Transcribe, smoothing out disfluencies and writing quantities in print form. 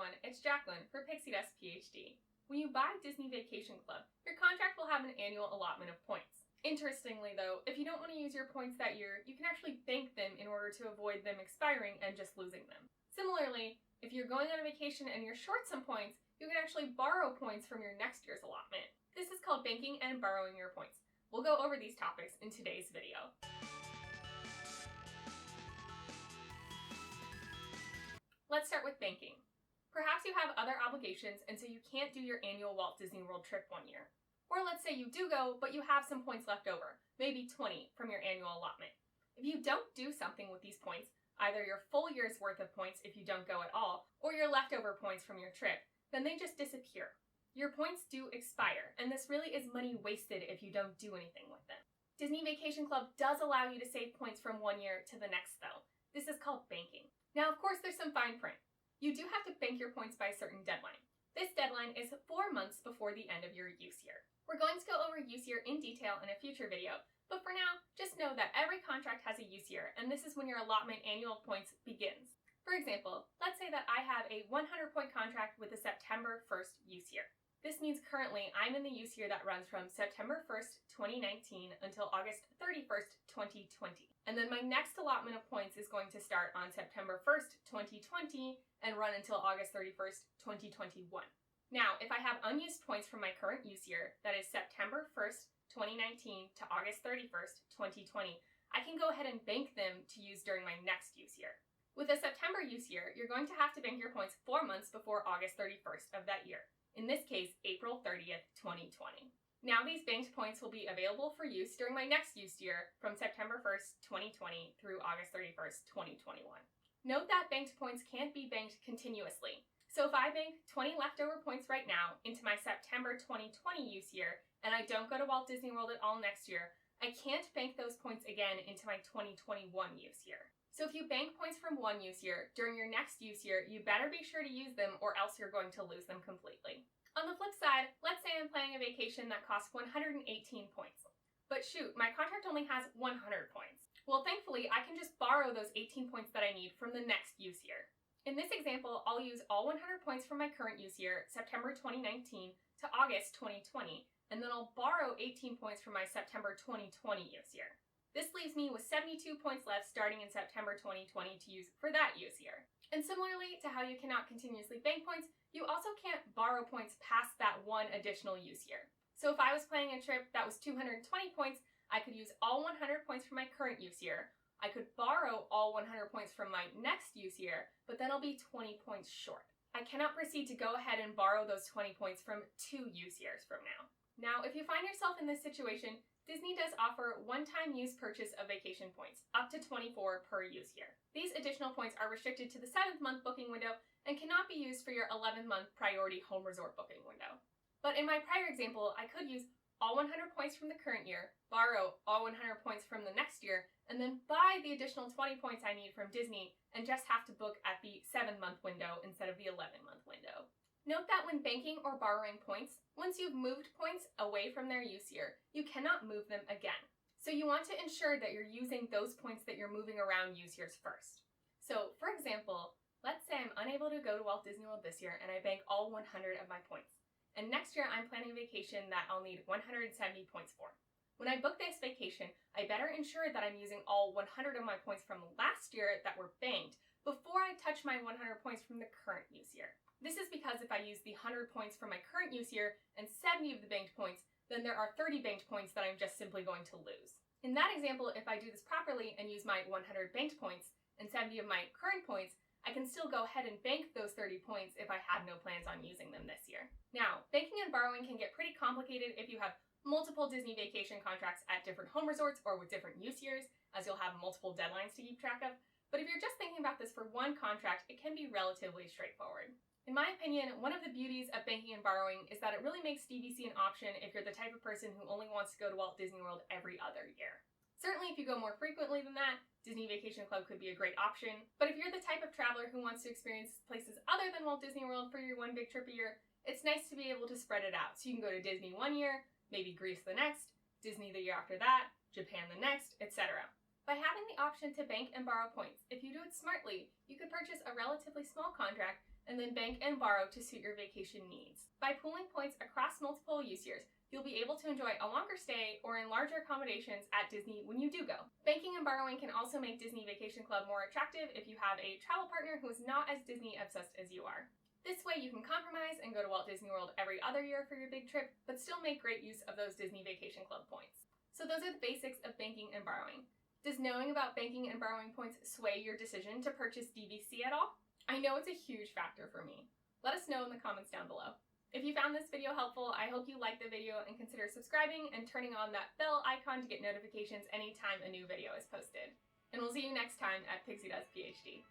everyone, it's Jacqueline for Pixie Dust PhD. When you buy Disney Vacation Club, your contract will have an annual allotment of points. Interestingly though, if you don't want to use your points that year, you can actually bank them in order to avoid them expiring and just losing them. Similarly, if you're going on a vacation and you're short some points, you can actually borrow points from your next year's allotment. This is called banking and borrowing your points. We'll go over these topics in today's video. Let's start with banking. Perhaps you have other obligations and so you can't do your annual Walt Disney World trip one year. Or let's say you do go, but you have some points left over, maybe 20 from your annual allotment. If you don't do something with these points, either your full year's worth of points if you don't go at all, or your leftover points from your trip, then they just disappear. Your points do expire, and this really is money wasted if you don't do anything with them. Disney Vacation Club does allow you to save points from one year to the next though. This is called banking. Now, of course, there's some fine print. You do have to bank your points by a certain deadline. This deadline is 4 months before the end of your use year. We're going to go over use year in detail in a future video, but for now, just know that every contract has a use year, and this is when your allotment annual points begins. For example, let's say that I have a 100-point contract with a September 1st use year. This means currently I'm in the use year that runs from September 1st, 2019 until August 31st, 2020. And then my next allotment of points is going to start on September 1st, 2020 and run until August 31st, 2021. Now, if I have unused points from my current use year, that is September 1st, 2019 to August 31st, 2020, I can go ahead and bank them to use during my next use year. With a September use year, you're going to have to bank your points 4 months before August 31st of that year. In this case, April 30th, 2020. Now these banked points will be available for use during my next use year from September 1st, 2020 through August 31st, 2021. Note that banked points can't be banked continuously. So if I bank 20 leftover points right now into my September 2020 use year and I don't go to Walt Disney World at all next year, I can't bank those points again into my 2021 use year. So if you bank points from one use year, during your next use year, you better be sure to use them or else you're going to lose them completely. On the flip side, let's say I'm planning a vacation that costs 118 points. But shoot, my contract only has 100 points. Well, thankfully, I can just borrow those 18 points that I need from the next use year. In this example, I'll use all 100 points from my current use year, September 2019 to August 2020, and then I'll borrow 18 points from my September 2020 use year. This leaves me with 72 points left starting in September 2020 to use for that use year. And similarly to how you cannot continuously bank points, you also can't borrow points past that one additional use year. So if I was planning a trip that was 220 points, I could use all 100 points from my current use year. I could borrow all 100 points from my next use year, but then I'll be 20 points short. I cannot proceed to go ahead and borrow those 20 points from 2 use years from now. Now, if you find yourself in this situation, Disney does offer one-time use purchase of vacation points, up to 24 per use year. These additional points are restricted to the 7th month booking window and cannot be used for your 11th month priority home resort booking window. But in my prior example, I could use all 100 points from the current year, borrow all 100 points from the next year, and then buy the additional 20 points I need from Disney and just have to book at the 7th month window instead of the 11th month window. Note that when banking or borrowing points, once you've moved points away from their use year, you cannot move them again. So you want to ensure that you're using those points that you're moving around use years first. So for example, let's say I'm unable to go to Walt Disney World this year and I bank all 100 of my points. And next year I'm planning a vacation that I'll need 170 points for. When I book this vacation, I better ensure that I'm using all 100 of my points from last year that were banked before I touch my 100 points from the current use year. This is because if I use the 100 points from my current use year and 70 of the banked points, then there are 30 banked points that I'm just simply going to lose. In that example, if I do this properly and use my 100 banked points and 70 of my current points, I can still go ahead and bank those 30 points if I had no plans on using them this year. Now, banking and borrowing can get pretty complicated if you have multiple Disney vacation contracts at different home resorts or with different use years, as you'll have multiple deadlines to keep track of. But if you're just thinking about this for one contract, it can be relatively straightforward. In my opinion, one of the beauties of banking and borrowing is that it really makes DVC an option if you're the type of person who only wants to go to Walt Disney World every other year. Certainly if you go more frequently than that, Disney Vacation Club could be a great option, but if you're the type of traveler who wants to experience places other than Walt Disney World for your one big trip a year, it's nice to be able to spread it out. So you can go to Disney one year, maybe Greece the next, Disney the year after that, Japan the next, etc. By having the option to bank and borrow points, if you do it smartly, you could purchase a relatively small contract and then bank and borrow to suit your vacation needs. By pooling points across multiple use years, you'll be able to enjoy a longer stay or in larger accommodations at Disney when you do go. Banking and borrowing can also make Disney Vacation Club more attractive if you have a travel partner who is not as Disney obsessed as you are. This way you can compromise and go to Walt Disney World every other year for your big trip, but still make great use of those Disney Vacation Club points. So those are the basics of banking and borrowing. Does knowing about banking and borrowing points sway your decision to purchase DVC at all? I know it's a huge factor for me. Let us know in the comments down below. If you found this video helpful, I hope you liked the video and consider subscribing and turning on that bell icon to get notifications anytime a new video is posted. And we'll see you next time at Pixie Does PhD.